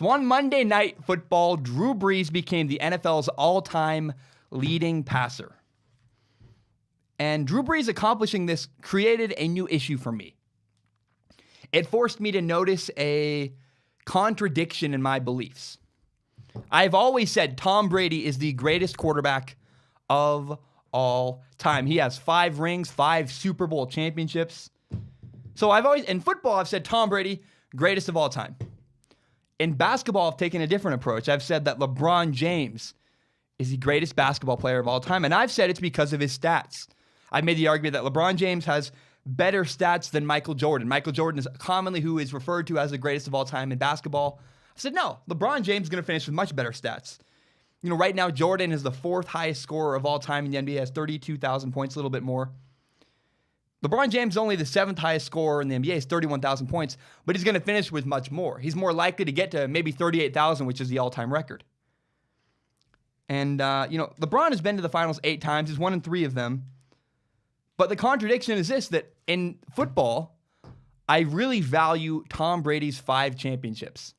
So on Monday Night Football, Drew Brees became the NFL's all-time leading passer. And Drew Brees accomplishing this created a new issue for me. It forced me to notice a contradiction in my beliefs. I've always said Tom Brady is the greatest quarterback of all time. He has 5 rings, 5 Super Bowl championships. So in football, I've said Tom Brady, greatest of all time. In basketball, I've taken a different approach. I've said that LeBron James is the greatest basketball player of all time, and I've said it's because of his stats. I've made the argument that LeBron James has better stats than Michael Jordan. Michael Jordan is commonly who is referred to as the greatest of all time in basketball. I said, no, LeBron James is going to finish with much better stats. Right now, Jordan is the 4th highest scorer of all time in the NBA, has 32,000 points, a little bit more. LeBron James is only the 7th highest scorer in the NBA, is 31,000 points, but he's going to finish with much more. He's more likely to get to maybe 38,000, which is the all-time record. And, LeBron has been to the finals 8 times. He's won in 3 of them. But the contradiction is this, that in football, I really value Tom Brady's 5 championships.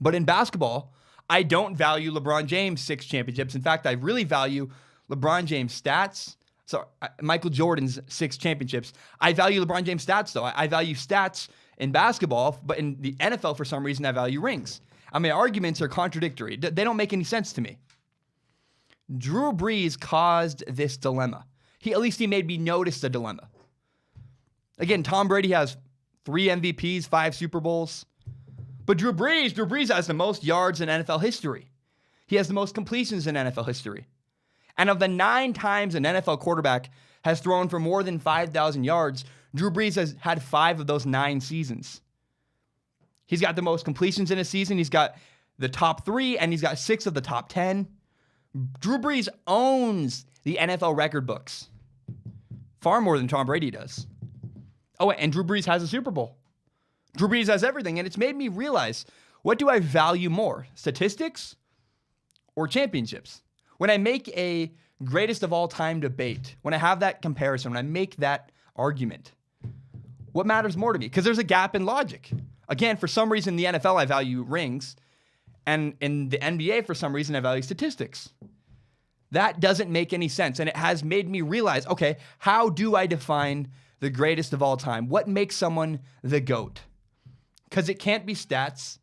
But in basketball, I don't value LeBron James' 6 championships. In fact, I really value LeBron James' stats. So Michael Jordan's 6 championships. I value LeBron James' stats, though. I value stats in basketball, but in the NFL, for some reason, I value rings. My arguments are contradictory. They don't make any sense to me. Drew Brees caused this dilemma. At least he made me notice the dilemma. Again, Tom Brady has 3 MVPs, 5 Super Bowls. But Drew Brees has the most yards in NFL history. He has the most completions in NFL history. And of the 9 times an NFL quarterback has thrown for more than 5,000 yards, Drew Brees has had 5 of those 9 seasons. He's got the most completions in a season. He's got the top 3, and he's got 6 of the top 10. Drew Brees owns the NFL record books. Far more than Tom Brady does. Oh, and Drew Brees has a Super Bowl. Drew Brees has everything, and it's made me realize, what do I value more, statistics or championships? When I make a greatest of all time debate, when I have that comparison, when I make that argument, what matters more to me? Because there's a gap in logic. Again, for some reason, in the NFL, I value rings, and in the NBA, for some reason, I value statistics. That doesn't make any sense, and it has made me realize, okay, how do I define the greatest of all time? What makes someone the GOAT? Because it can't be stats,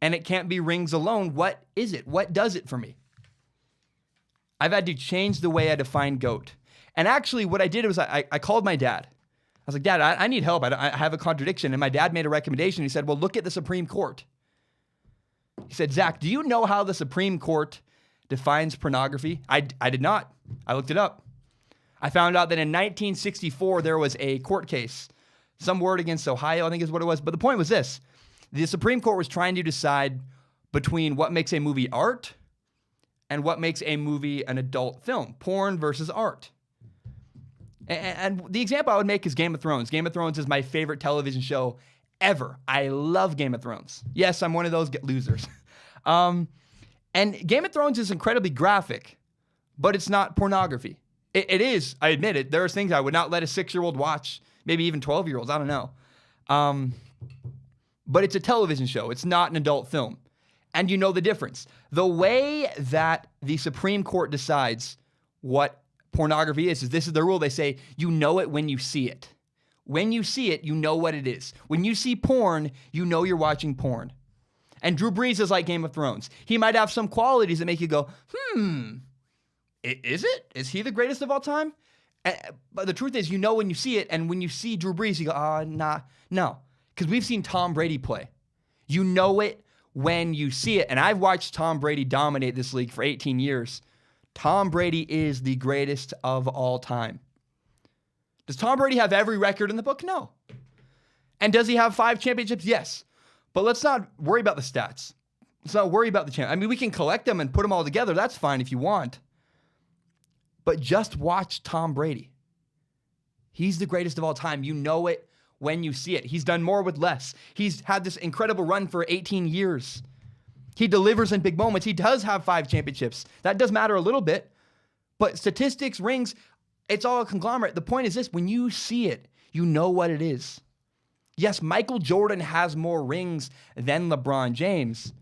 and it can't be rings alone. What is it? What does it for me? I've had to change the way I define GOAT. And actually, what I did was I called my dad. I was like, Dad, I need help. I have a contradiction. And my dad made a recommendation. He said, well, look at the Supreme Court. He said, Zach, do you know how the Supreme Court defines pornography? I did not. I looked it up. I found out that in 1964, there was a court case. Some word against Ohio, I think is what it was. But the point was this. The Supreme Court was trying to decide between what makes a movie art and what makes a movie an adult film. Porn versus art. And the example I would make is Game of Thrones. Game of Thrones is my favorite television show ever. I love Game of Thrones. Yes, I'm one of those losers. And Game of Thrones is incredibly graphic, but it's not pornography. It is, I admit it. There are things I would not let a 6-year-old watch, maybe even 12-year-olds, I don't know. But it's a television show. It's not an adult film. And you know the difference. The way that the Supreme Court decides what pornography is this is the rule. They say, you know it when you see it. When you see it, you know what it is. When you see porn, you know you're watching porn. And Drew Brees is like Game of Thrones. He might have some qualities that make you go, is it? Is he the greatest of all time? But the truth is, you know when you see it, and when you see Drew Brees, you go, no. Because we've seen Tom Brady play. You know it when you see it. And I've watched Tom Brady dominate this league for 18 years. Tom Brady is the greatest of all time. Does Tom Brady have every record in the book? No. And does he have 5 championships? Yes. But let's not worry about the stats. Let's not worry about the champ. I mean, we can collect them and put them all together. That's fine if you want. But just watch Tom Brady. He's the greatest of all time. You know it when you see it. He's done more with less. He's had this incredible run for 18 years. He delivers in big moments. He does have 5 championships. That does matter a little bit. But statistics, rings, it's all a conglomerate. The point is this, when you see it, you know what it is. Yes, Michael Jordan has more rings than LeBron James,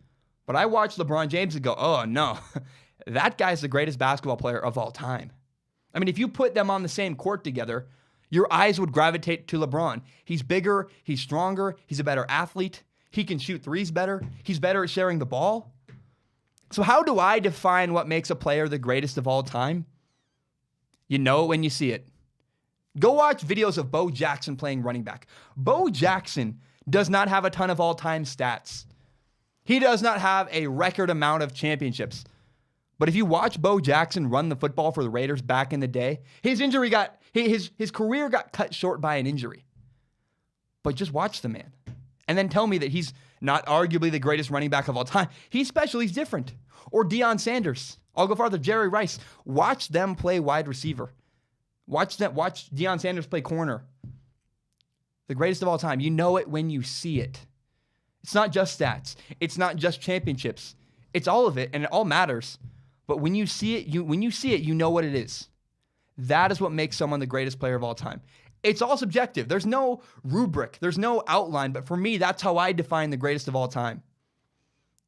but I watch LeBron James and go, oh no, that guy's the greatest basketball player of all time. I mean, if you put them on the same court together, your eyes would gravitate to LeBron. He's bigger, he's stronger, he's a better athlete, he can shoot threes better, he's better at sharing the ball. So how do I define what makes a player the greatest of all time? You know it when you see it. Go watch videos of Bo Jackson playing running back. Bo Jackson does not have a ton of all-time stats. He does not have a record amount of championships. But if you watch Bo Jackson run the football for the Raiders back in the day, his career got cut short by an injury. But just watch the man. And then tell me that he's not arguably the greatest running back of all time. He's special, he's different. Or Deion Sanders. I'll go farther, Jerry Rice. Watch them play wide receiver. Watch Deion Sanders play corner. The greatest of all time. You know it when you see it. It's not just stats. It's not just championships. It's all of it, and it all matters. But when you see it, you know what it is. That is what makes someone the greatest player of all time. It's all subjective. There's no rubric. There's no outline. But for me, that's how I define the greatest of all time.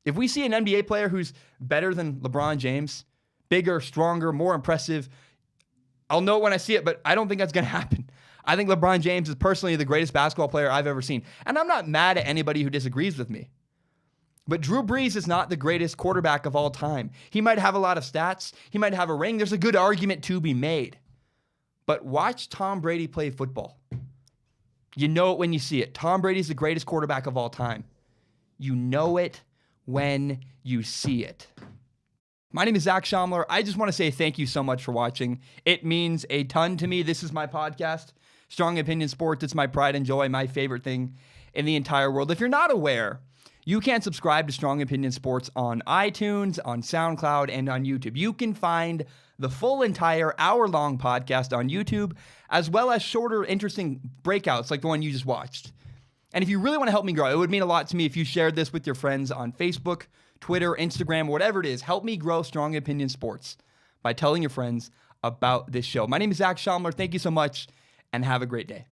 If we see an NBA player who's better than LeBron James, bigger, stronger, more impressive, I'll know it when I see it, but I don't think that's going to happen. I think LeBron James is personally the greatest basketball player I've ever seen. And I'm not mad at anybody who disagrees with me. But Drew Brees is not the greatest quarterback of all time. He might have a lot of stats. He might have a ring. There's a good argument to be made. But watch Tom Brady play football. You know it when you see it. Tom Brady's the greatest quarterback of all time. You know it when you see it. My name is Zach Schaumler. I just want to say thank you so much for watching. It means a ton to me. This is my podcast, Strong Opinion Sports. It's my pride and joy, my favorite thing in the entire world. If you're not aware, you can subscribe to Strong Opinion Sports on iTunes, on SoundCloud, and on YouTube. You can find the full entire hour-long podcast on YouTube, as well as shorter, interesting breakouts like the one you just watched. And if you really want to help me grow, it would mean a lot to me if you shared this with your friends on Facebook, Twitter, Instagram, whatever it is. Help me grow Strong Opinion Sports by telling your friends about this show. My name is Zach Schaumler. Thank you so much, and have a great day.